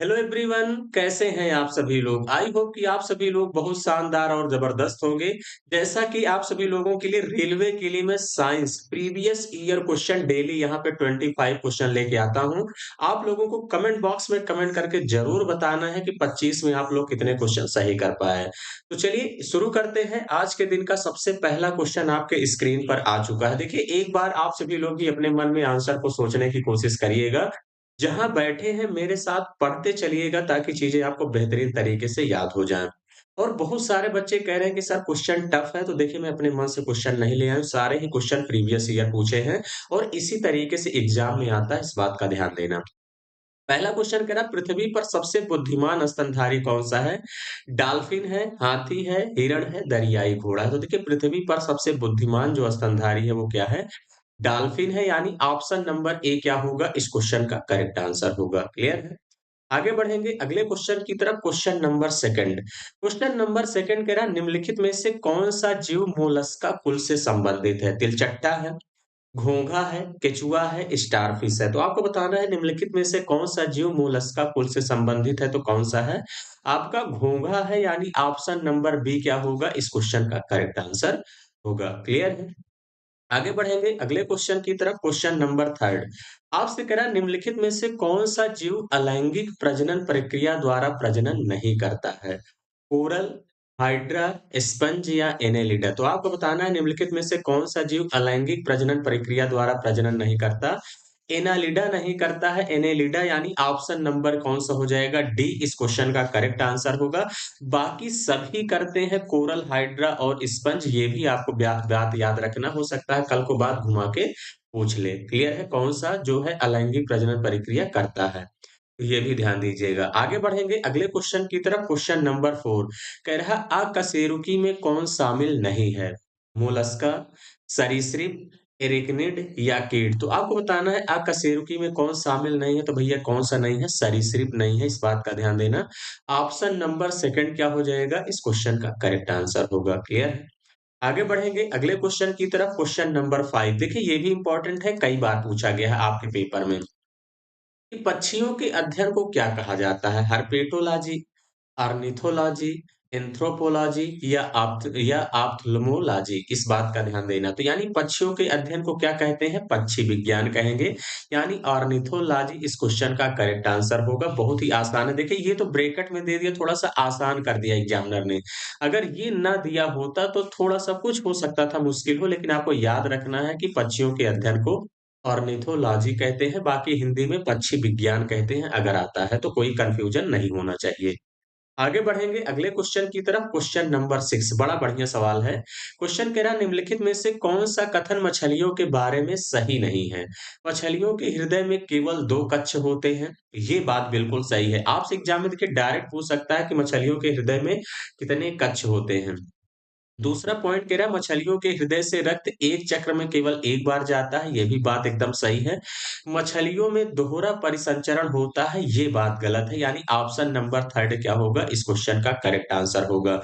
Hello everyone, कैसे हैं आप सभी लोग? आई होप कि आप सभी लोग बहुत शानदार और जबरदस्त होंगे। जैसा कि आप सभी लोगों के लिए रेलवे के लिए मैं science previous year question daily यहाँ पे 25 क्वेश्चन लेके आता हूँ। आप लोगों को कमेंट बॉक्स में कमेंट करके जरूर बताना है कि 25 में आप लोग कितने क्वेश्चन सही कर पाए। तो चलिए शुरू करते हैं। आज के दिन का सबसे पहला क्वेश्चन आपके स्क्रीन पर आ चुका है। देखिए, एक बार आप सभी लोग भी अपने मन में आंसर को सोचने की कोशिश करिएगा। जहाँ बैठे हैं मेरे साथ पढ़ते चलिएगा ताकि चीजें आपको बेहतरीन तरीके से याद हो जाएं। और बहुत सारे बच्चे कह रहे हैं कि सर क्वेश्चन टफ है, तो देखिए मैं अपने मन से क्वेश्चन नहीं ले आया हूं, सारे ही क्वेश्चन प्रीवियस ईयर पूछे हैं और इसी तरीके से एग्जाम में आता है, इस बात का ध्यान देना। पहला क्वेश्चन कह रहा है, पृथ्वी पर सबसे बुद्धिमान स्तनधारी कौन सा है? डॉल्फिन है, हाथी है, हिरण है, दरियाई घोड़ा है। तो देखिए पृथ्वी पर सबसे बुद्धिमान जो स्तनधारी है वो क्या है? डॉल्फिन है, यानी ऑप्शन नंबर ए क्या होगा इस क्वेश्चन का करेक्ट आंसर होगा। क्लियर है? आगे बढ़ेंगे अगले क्वेश्चन की तरफ। Question number second. Question number second कह रहा है, निम्नलिखित में से कौन सा जीव मोलस्का कुल से संबंधित है? तिलचट्टा है, घोंघा है, केचुआ है, स्टारफिश है। तो आपको बताना है निम्नलिखित में से कौन सा जीव मोलस्का कुल से संबंधित है, तो कौन सा है? आपका घोंघा है, यानी ऑप्शन नंबर बी क्या होगा इस क्वेश्चन का करेक्ट आंसर होगा। क्लियर है? आगे बढ़ेंगे अगले क्वेश्चन की तरफ। क्वेश्चन नंबर थर्ड आपसे कह रहा है, निम्नलिखित में से कौन सा जीव अलैंगिक प्रजनन प्रक्रिया द्वारा प्रजनन नहीं करता है? कोरल, हाइड्रा, स्पंज या एनेलिडा। तो आपको बताना है निम्नलिखित में से कौन सा जीव अलैंगिक प्रजनन प्रक्रिया द्वारा प्रजनन नहीं करता? एनालिडा नहीं करता है, एनेलिडा, यानी ऑप्शन नंबर कौन सा हो जाएगा? डी इस क्वेश्चन का करेक्ट आंसर होगा। बाकी सभी करते हैं, कोरल, हाइड्रा और स्पंज। ये भी आपको बात याद रखना, हो सकता है कल को बात घुमा के पूछ ले। क्लियर है? कौन सा जो है अलैंगिक प्रजनन प्रक्रिया करता है, ये भी ध्यान दीजिएगा। आगे बढ़ेंगे अगले क्वेश्चन की तरफ। क्वेश्चन नंबर फोर कह रहा, अकशेरुकी में कौन शामिल नहीं है? मोलस्का, सरीसृप, एरिकनिड या कीट। तो आपको बताना है अकशेरुकी में कौन शामिल नहीं है, तो भैया कौन सा नहीं है? सरीसृप नहीं है, इस बात का ध्यान देना। ऑप्शन नंबर सेकंड क्या हो जाएगा इस क्वेश्चन का करेक्ट आंसर होगा। क्लियर है? आगे बढ़ेंगे अगले क्वेश्चन की तरफ। क्वेश्चन नंबर फाइव, देखिए ये भी इंपॉर्टेंट है, कई बार पूछा गया है आपके पेपर में। कि पक्षियों के अध्ययन को क्या कहा जाता है? हर्पेटोलॉजी, ऑर्निथोलॉजी, एंथ्रोपोलॉजी या ऑप्थेल्मोलॉजी, इस बात का ध्यान देना। तो यानी पक्षियों के अध्ययन को क्या कहते हैं? पक्षी विज्ञान कहेंगे, यानी ऑर्निथोलॉजी इस क्वेश्चन का करेक्ट आंसर होगा। बहुत ही आसान है। देखिए ये तो ब्रैकेट में दे दिया, थोड़ा सा आसान कर दिया एग्जामिनर ने। अगर ये ना दिया होता तो थोड़ा सा कुछ हो सकता था मुश्किल हो, लेकिन आपको याद रखना है कि पक्षियों के अध्ययन को ऑर्निथोलॉजी कहते हैं, बाकी हिंदी में पक्षी विज्ञान कहते हैं। अगर आता है तो कोई कंफ्यूजन नहीं होना चाहिए। आगे बढ़ेंगे अगले क्वेश्चन की तरफ। क्वेश्चन नंबर सिक्स बड़ा बढ़िया सवाल है। क्वेश्चन कह रहा, निम्नलिखित में से कौन सा कथन मछलियों के बारे में सही नहीं है? मछलियों के हृदय में केवल दो कक्ष होते हैं। ये बात बिल्कुल सही है। आपसे एग्जाम में देखिए डायरेक्ट पूछ सकता है कि मछलियों के हृदय में कितने कक्ष होते हैं। दूसरा पॉइंट कह रहा है, मछलियों के हृदय से रक्त एक चक्र में केवल एक बार जाता है। ये भी बात एकदम सही है। मछलियों में दोहरा परिसंचरण होता है, ये बात गलत है, यानी ऑप्शन नंबर थर्ड क्या होगा इस क्वेश्चन का करेक्ट आंसर होगा।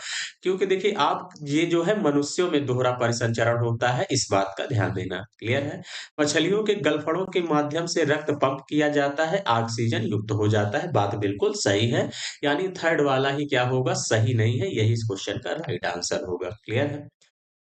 क्योंकि देखिए आप ये जो है मनुष्यों में दोहरा परिसंचरण होता है, इस बात का ध्यान देना। क्लियर है? मछलियों के गलफड़ों के माध्यम से रक्त पंप किया जाता है, ऑक्सीजन युक्त हो जाता है। बात बिल्कुल सही है, यानी थर्ड वाला ही क्या होगा? सही नहीं है, यही इस क्वेश्चन का राइट आंसर होगा। क्लियर है?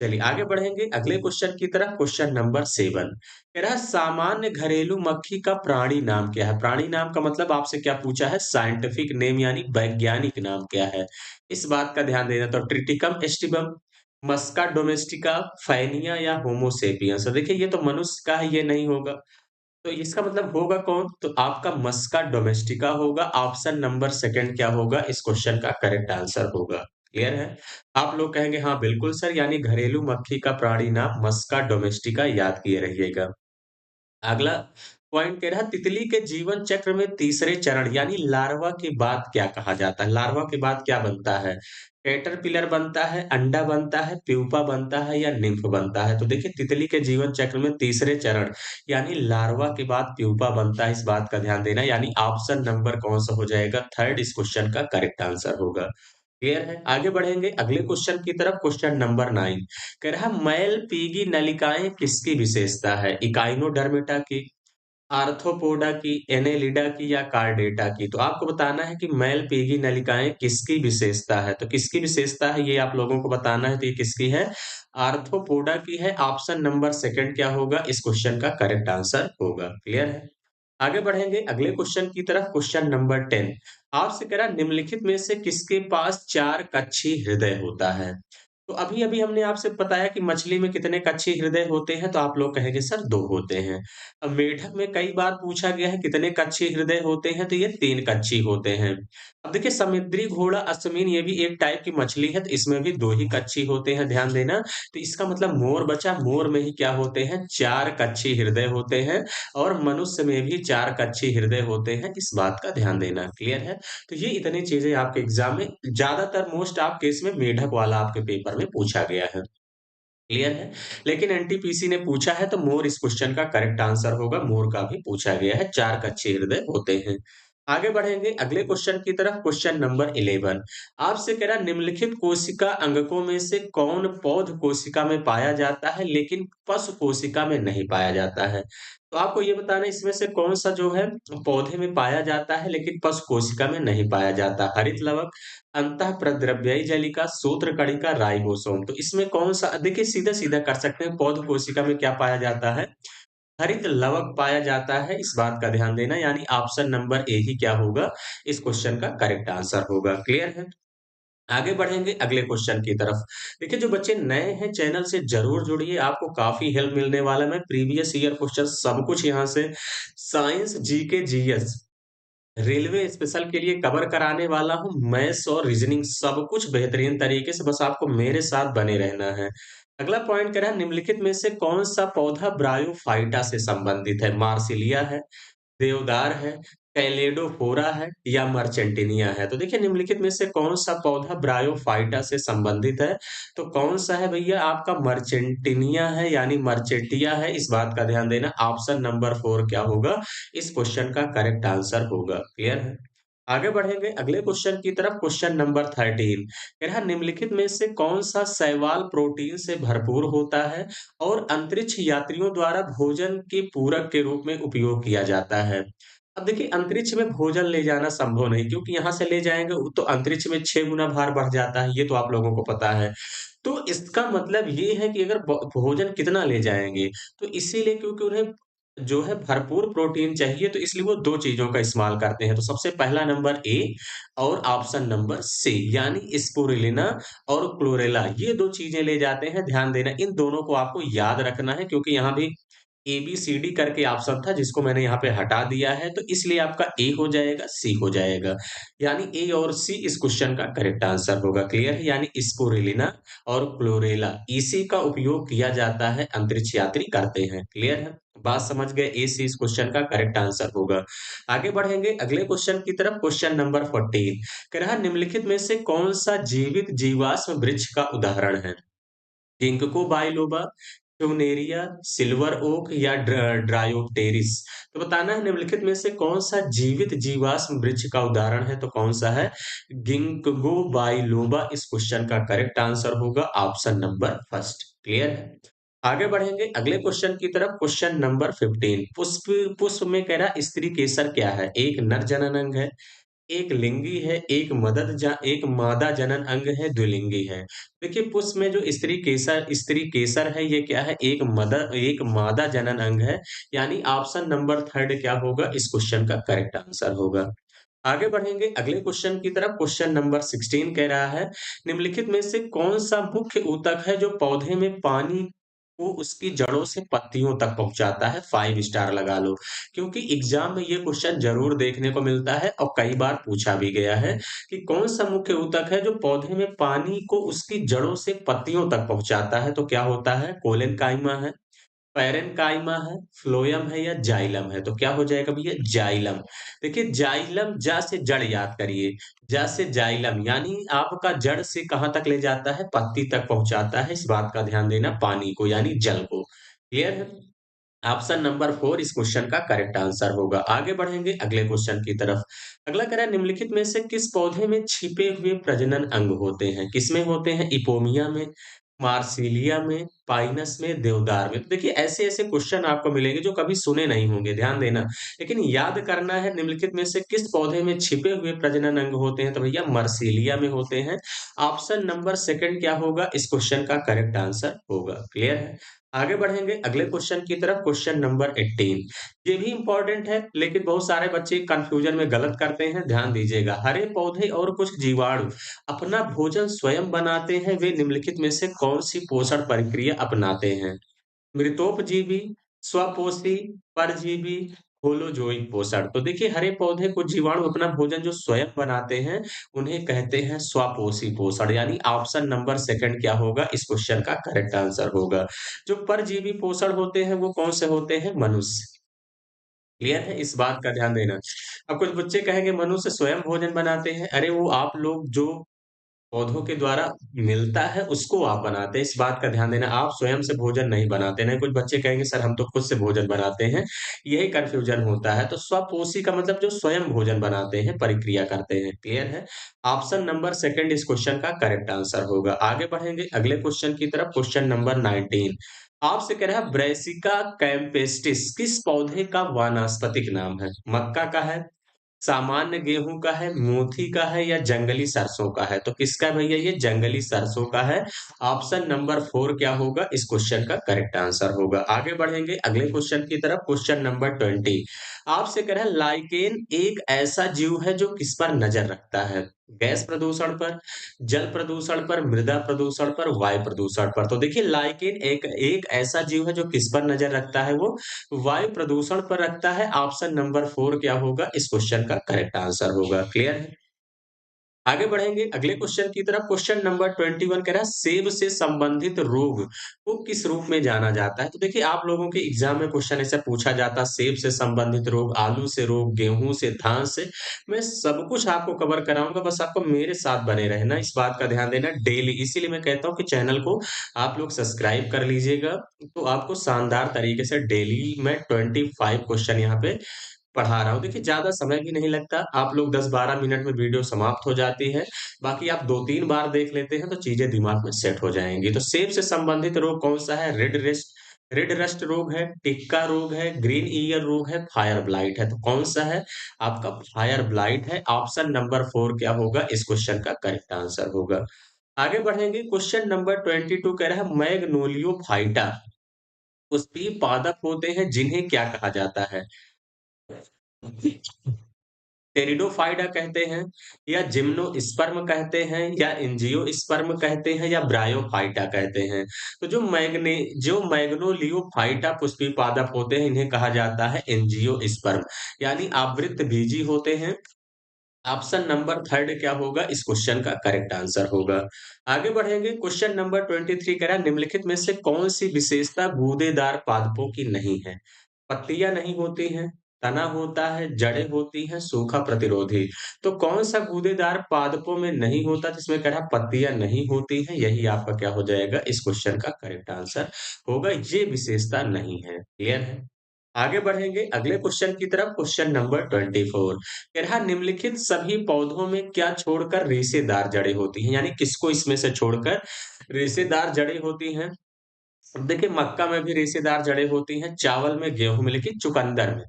चलिए आगे बढ़ेंगे अगले क्वेश्चन की तरफ। क्वेश्चन नंबर सेवन कह रहा है, सामान्य घरेलू मक्खी का प्राणी नाम क्या है? प्राणी नाम का मतलब आपसे क्या पूछा है? साइंटिफिक नेम, यानी वैज्ञानिक नाम क्या है? इस बात का ध्यान देना। तो ट्रिटिकम एस्टिबम, मस्का डोमेस्टिका, फैनिया या होमोसेपियंस। तो देखिए ये तो मनुष्य का है, ये नहीं होगा। तो इसका मतलब होगा कौन? तो आपका मस्का डोमेस्टिका होगा। ऑप्शन नंबर सेकंड क्या होगा इस क्वेश्चन का करेक्ट आंसर होगा। क्लियर है? आप लोग कहेंगे हाँ बिल्कुल सर, यानी घरेलू मक्खी का प्राणी नाम मस्का डोमेस्टिका, याद किए रहिएगा। अगला पॉइंट कह रहा है, तितली के जीवन चक्र में तीसरे चरण यानी लार्वा के बाद क्या कहा जाता है? लार्वा के बाद क्या बनता है? कैटरपिलर बनता है, अंडा बनता है, प्यूपा बनता है या निम्फ बनता है? तो देखिए तितली के जीवन चक्र में तीसरे चरण यानी लार्वा के बाद प्यूपा बनता है, इस बात का ध्यान देना। यानी ऑप्शन नंबर कौन सा हो जाएगा? थर्ड इस क्वेश्चन का करेक्ट आंसर होगा। क्लियर है? आगे बढ़ेंगे अगले क्वेश्चन की तरफ। क्वेश्चन नंबर नाइन कह रहा है, मैल पीगी नलिकाएं किसकी विशेषता है? इकाइनोडर्मिटा की, आर्थ्रोपोडा की, एनेलिडा की या कार्डेटा की? तो आपको बताना है कि मैलपीगी नलिकाएँ किसकी विशेषता है? तो किसकी विशेषता है ये आप लोगों को बताना है, तो ये किसकी है? आर्थ्रोपोडा की है। ऑप्शन नंबर सेकंड क्या होगा? इस क्वेश्चन का करेक्ट आंसर होगा। क्लियर है? आगे बढ़ेंगे अगले क्वेश्चन की तरफ, क्वेश्चन नंबर 10 आपसे कह रहा निम्नलिखित में से किसके पास 4 कक्षी हृदय होता है? तो अभी-अभी हमने आपसे बताया कि मछली में कितने कच्छी हृदय होते हैं, तो आप लोग कहेंगे सर 2 होते हैं। अब मेढक में कई बार पूछा गया है कितने कच्छी हृदय होते हैं, तो ये 3 कच्छी होते हैं। अब देखिए समुद्री घोड़ा अश्विन ये भी एक टाइप की मछली है, तो इसमें भी 2 ही कच्छी होते हैं, ध्यान देना। तो इसका मतलब मोर बचा, मोर में ही क्या होते हैं? 4 कच्छी हृदय होते हैं और मनुष्य में भी 4 कच्छी हृदय होते हैं, इस बात का ध्यान देना। क्लियर है? तो ये इतनी चीज़ें आपके एग्ज़ाम में ज़्यादातर मोस्ट आप केस में मेढक वाला आपके पेपर में पूछा गया है। क्लियर है? लेकिन एनटीपीसी ने पूछा है तो मोर इस क्वेश्चन का करेक्ट आंसर होगा, मोर का भी पूछा गया है, 4 कच्छे हृदय होते हैं। आगे बढ़ेंगे अगले क्वेश्चन की तरफ, क्वेश्चन नंबर 11 आपसे कह रहा निम्नलिखित कोशिका अंगकों में से कौन पौध कोशिका में पाया जाता है लेकिन पशु कोशिका में नहीं पाया जाता है? तो आपको ये बताना है इसमें से कौन-सा जो है पौधे में पाया जाता है लेकिन पशु कोशिका में नहीं पाया जाता? हरित लवक, अंतःप्रद्रव्ययी जालिका, सूत्रकणिका, राइबोसोम। तो इसमें कौन-सा देखिए सीधा-सीधा कर सकते हैं, पौध कोशिका में क्या पाया जाता है? हरित लवक पाया जाता है, इस बात का ध्यान देना यानी ऑप्शन नंबर ए ही क्या होगा, इस क्वेश्चन का करेक्ट आंसर होगा। क्लियर है? आगे बढ़ेंगे अगले क्वेश्चन की तरफ। देखिए जो बच्चे नए हैं चैनल से ज़रूर जुड़िए, आपको काफ़ी हेल्प मिलने वाला है। मैं प्रीवियस ईयर क्वेश्चन सब कुछ यहाँ से science, GK, GS railway special के लिए कवर कराने वाला हूँ, मैथ्स और रीज़निंग सब कुछ बेहतरीन तरीके से, बस आपको मेरे साथ बने रहना है। अगला पॉइंट कह रहा है निम्नलिखित में से कौन-सा पौधा ब्रायोफाइटा से संबंधित है? मार्सिलिया है, देवदार है, कैलेडोफोरा है या मर्चेंटिनिया है? तो देखिए निम्नलिखित में से कौन-सा पौधा ब्रायोफाइटा से संबंधित है? तो कौन-सा है भैया? आपका मर्चेंटिनिया है यानी मर्चेंटिया है, इस बात का ध्यान देना। ऑप्शन नंबर 4 क्या होगा? इस क्वेश्चन का करेक्ट आंसर होगा। क्लियर है? आगे बढ़ेंगे अगले क्वेश्चन की तरफ, क्वेश्चन नंबर 13 कह रहा है निम्नलिखित में से कौन-सा शैवाल प्रोटीन से भरपूर होता है और अंतरिक्ष यात्रियों द्वारा भोजन के पूरक के रूप में उपयोग किया जाता है? अब देखिए अंतरिक्ष में भोजन ले जाना संभव नहीं क्योंकि यहाँ से ले जाएँगे तो अंतरिक्ष में 6 गुना भार बढ़ जाता है, ये तो आप लोगों को पता है। तो इसका मतलब ये है कि अगर भोजन कितना ले जाएँगे, तो इसीलिए क्योंकि उन्हें जो है भरपूर प्रोटीन चाहिए तो इसलिए वो 2 चीज़ों का इस्तेमाल करते हैं। तो सबसे पहला नंबर ए और ऑप्शन नंबर सी यानी स्पुरुलिना और क्लोरेला ये 2 चीज़ें ले जाते हैं, ध्यान देना। इन दोनों को आपको याद रखना है क्योंकि यहाँ भी एबीसीडी करके ऑप्शन था जिसको मैंने यहाँ पे हटा दिया है, तो इसलिए आपका ए हो जाएगा, सी हो जाएगा। यानी ए और सी इस क्वेश्चन का करेक्ट आंसर होगा। क्लियर है? यानी स्पुरुलिना और क्लोरेला इसी का उपयोग किया जाता है, अंतरिक्ष यात्री करते हैं। क्लियर है? बात समझ गए? ए, सी इस क्वेश्चन का करेक्ट आंसर होगा। आगे बढ़ेंगे अगले क्वेश्चन की तरफ, क्वेश्चन नंबर 14 कह रहा है निम्नलिखित में से कौन-सा जीवित जीवाश्म वृक्ष का उदाहरण है? Ginkgo biloba, plumeria, silver oak या ड्रायोप्टेरिस। तो बताना है निम्नलिखित में से कौन-सा जीवित जीवाश्म वृक्ष का उदाहरण है, तो कौन-सा है? गिंको बाइलोबा इस क्वेश्चन का करेक्ट आंसर होगा ऑप्शन नंबर फर्स्ट। क्लियर है? आगे बढ़ेंगे अगले क्वेश्चन की तरफ, क्वेश्चन नंबर 15 पुष्प पुष्प में कह रहा स्त्री केसर क्या है? एक नर जनन अंग है, एक लिंगी है, एक मादा जनन अंग है, द्विलिंगी है। देखिए पुष्प में जो स्त्री केसर है ये क्या है? एक मादा जनन अंग है, यानी ऑप्शन नंबर 3 क्या होगा? इस क्वेश्चन का करेक्ट आंसर होगा। आगे बढ़ेंगे अगले क्वेश्चन की तरफ, क्वेश्चन नंबर 16 कह रहा है निम्नलिखित में से कौन-सा मुख्य ऊतक है जो पौधे में पानी को उसकी जड़ों से पत्तियों तक पहुँचाता है? 5 स्टार लगा लो। क्योंकि एग्ज़ाम में ये क्वेश्चन ज़रूर देखने को मिलता है और कई बार पूछा भी गया है कि कौन-सा मुख्य ऊतक है जो पौधे में पानी को उसकी जड़ों से पत्तियों तक पहुँचाता है? तो क्या होता है? कोलेनकाइमा है, पैरेन्काइमा है, फ्लोएम है या जाइलम है, तो क्या हो जाएगा भैया? जाइलम। देखिए जाइलम जा से जड़ याद करिए, जा से जाइलम यानी आपका जड़ से कहाँ तक ले जाता है? पत्ती तक पहुँचाता है, इस बात का ध्यान देना पानी को यानी जल को। क्लियर है? ऑप्शन नंबर 4 इस क्वेश्चन का करेक्ट आंसर होगा। आगे बढ़ेंगे अगले क्वेश्चन की तरफ। अगला कह रहा है निम्नलिखित में से किस पौधे में छिपे हुए प्रजनन अंग होते हैं? किसमें होते हैं? इपोमिया में, मार्सिलिया में, पाइनस में, देवदार में। तो देखिए ऐसे-ऐसे क्वेश्चन आपको मिलेंगे जो कभी सुने नहीं होंगे, ध्यान देना। लेकिन याद करना है निम्नलिखित में से किस पौधे में छिपे हुए प्रजनन अंग होते हैं? तो भैया मर्सिलिया में होते हैं। ऑप्शन नंबर सेकंड क्या होगा? इस क्वेश्चन का करेक्ट आंसर होगा। क्लियर है? आगे बढ़ेंगे अगले क्वेश्चन की तरफ, क्वेश्चन नंबर 18। ये भी इम्पोर्टेंट है, लेकिन बहुत सारे बच्चे कन्फ्यूजन में गलत करते हैं, ध्यान दीजिएगा। हरे पौधे और कुछ जीवाणु अपना भोजन स्वयं बनाते हैं, वे निम्नलिखित में से कौन-सी पोषण प्रक्रिया अपनाते हैं? मृतोपजीवी, स्वपोषी, परजीवी, होलोजोइक पोषण। तो देखिए हरे पौधे कुछ जीवाणु अपना भोजन जो स्वयं बनाते हैं, उन्हें कहते हैं स्वपोषी पोषण, यानी ऑप्शन नंबर सेकंड क्या होगा? इस क्वेश्चन का करेक्ट आंसर होगा। जो परजीवी पोषण होते हैं, वो कौन से होते हैं? मनुष्य। क्लियर है? इस बात का ध्यान देना। अब कुछ बच्चे कहेंगे मनुष्य स्वयं भोजन बनाते हैं। अरे वो आप लोग जो पौधों के द्वारा मिलता है उसको आप बनाते हैं, इस बात का ध्यान देना। आप स्वयं से भोजन नहीं बनाते। नहीं, कुछ बच्चे कहेंगे सर हम तो खुद से भोजन बनाते हैं, यही कन्फ्यूजन होता है। तो स्वपोषी का मतलब जो स्वयं भोजन बनाते हैं, परिक्रिया करते हैं। क्लियर है? ऑप्शन नंबर सेकंड इस क्वेश्चन का करेक्ट आंसर होगा। आगे बढ़ेंगे अगले क्वेश्चन की तरफ, क्वेश्चन नंबर 19। आपसे कह रहा है ब्रेसिका कैम्पेस्टिस किस पौधे का वानस्पतिक नाम है? मक्का का है, सामान्य गेहूँ का है, मोती का है या जंगली सरसों का है? तो किसका है भैया? ये जंगली सरसों का है। ऑप्शन नंबर 4 क्या होगा? इस क्वेश्चन का करेक्ट आंसर होगा। आगे बढ़ेंगे अगले क्वेश्चन की तरफ, क्वेश्चन नंबर 20। आपसे कह रहा है लाइकेन एक ऐसा जीव है जो किस पर नज़र रखता है? गैस प्रदूषण पर, जल प्रदूषण पर, मृदा प्रदूषण पर, वायु प्रदूषण पर। तो देखिए लाइकेन एक एक ऐसा जीव है जो किस पर नज़र रखता है? वो वायु प्रदूषण पर रखता है। ऑप्शन नंबर 4 क्या होगा? इस क्वेश्चन का करेक्ट आंसर होगा। क्लियर है? आगे बढ़ेंगे अगले क्वेश्चन की तरफ, क्वेश्चन नंबर 21 कह रहा है सेब से संबंधित रोग को किस रूप में जाना जाता है? तो देखिए आप लोगों के एग्जाम में क्वेश्चन ऐसा पूछा जाता है, सेब से संबंधित रोग, आलू से रोग, गेहूं से, धान से। मैं सब कुछ आपको कवर कराऊंगा, बस आपको मेरे साथ बने रहना, इस बात का ध्यान देना डेली। इसीलिए मैं कहता हूँ कि चैनल को आप लोग सब्सक्राइब कर लीजिएगा, तो आपको शानदार तरीके से डेली मैं 25 क्वेश्चन यहाँ पे पढ़ा रहा हूँ। देखिए ज़्यादा समय भी नहीं लगता, आप लोग 10-12 मिनट में वीडियो समाप्त हो जाती है। बाकी आप 2-3 बार देख लेते हैं तो चीज़ें दिमाग में सेट हो जाएँगी। तो सेब से संबंधित रोग कौन-सा है? रेड रस्ट रोग है, टिक्का रोग है, ग्रीन ईयर रोग है, फायर ब्लाइट है। तो कौन-सा है? आपका फायर ब्लाइट है। ऑप्शन नंबर 4 क्या होगा? इस क्वेश्चन का करेक्ट आंसर होगा। आगे बढ़ेंगे, क्वेश्चन नंबर 22 कह रहा है मैग्नोलियोफाइटा पुष्पीय पादप होते हैं जिन्हें क्या कहा जाता है? टेरिडोफाइटा कहते हैं या जिम्नोस्पर्म कहते हैं या एंजियोस्पर्म कहते हैं या ब्रायोफाइटा कहते हैं। तो जो मैग्नोलियोफाइटा पुष्पीय पादप होते हैं इन्हें कहा जाता है एंजियोस्पर्म, यानी आवृतबीजी होते हैं। ऑप्शन नंबर थर्ड क्या होगा? इस क्वेश्चन का करेक्ट आंसर होगा। आगे बढ़ेंगे, क्वेश्चन नंबर 23 कह रहा है निम्नलिखित में से कौन सी विशेषता गूदेदार पादपों की नहीं है? पत्तियां नहीं होती हैं, तना होता है, जड़ें होती हैं, सूखा प्रतिरोधी। तो कौन सा गूदेदार पादपों में नहीं होता जिसमें कह रहा है पत्तियां नहीं होती हैं? यही आपका क्या हो जाएगा? इस क्वेश्चन का करेक्ट आंसर होगा। ये विशेषता नहीं है। क्लियर है? आगे बढ़ेंगे अगले क्वेश्चन की तरफ, क्वेश्चन नंबर 24। कह रहा निम्नलिखित सभी पौधों में क्या छोड़कर रेशेदार जड़ें होती हैं? यानी किसको इसमें से छोड़कर रेशेदार जड़ें होती हैं? अब देखिए मक्का में भी रेशेदार जड़ें होती हैं, चावल में, गेहूँ में, लेकिन चुकंदर में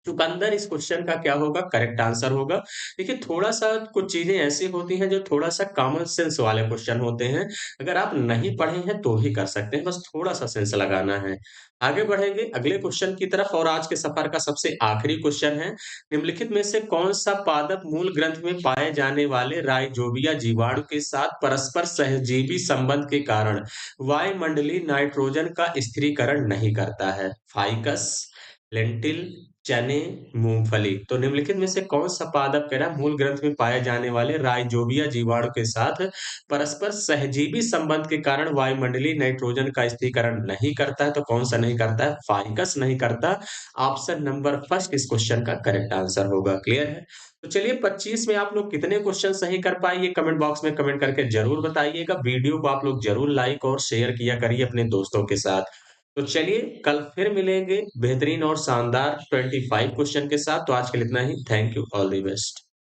चुकंदर इस क्वेश्चन का क्या होगा? करेक्ट आंसर होगा। देखिए थोड़ा-सा कुछ चीज़ें ऐसी होती हैं जो थोड़ा-सा कॉमन सेंस वाले क्वेश्चन होते हैं। अगर आप नहीं पढ़े हैं तो भी कर सकते हैं, बस थोड़ा-सा सेंस लगाना है। आगे बढ़ेंगे अगले क्वेश्चन की तरफ और आज के सफर का सबसे आखिरी क्वेश्चन है। निम्नलिखित में से कौन-सा पादप मूल ग्रंथ में पाए जाने वाले राइजोबिया जीवाणु के साथ परस्पर सहजीवी संबंध के कारण वायुमंडलीय नाइट्रोजन का स्थिरीकरण नहीं करता है? फाइकस, लेंटिल, चने, मूंगफली। तो निम्नलिखित में से कौन-सा पादप कह रहा है मूल ग्रंथ में पाए जाने वाले राइजोबिया जीवाणु के साथ परस्पर सहजीवी संबंध के कारण वायुमंडलीय नाइट्रोजन का स्थिरीकरण नहीं करता है? तो कौन-सा नहीं करता है? फाइकस नहीं करता। ऑप्शन नंबर फर्स्ट इस क्वेश्चन का करेक्ट आंसर होगा। क्लियर है? तो चलिए 25 में आप लोग कितने क्वेश्चन सही कर पाए ये कमेंट बॉक्स में कमेंट करके ज़रूर बताइएगा। वीडियो को आप लोग ज़रूर लाइक और शेयर किया करिए अपने दोस्तों के साथ। तो चलिए कल फिर मिलेंगे बेहतरीन और शानदार 25 क्वेश्चन के साथ। तो आज के लिए इतना ही। Thank you, all the best.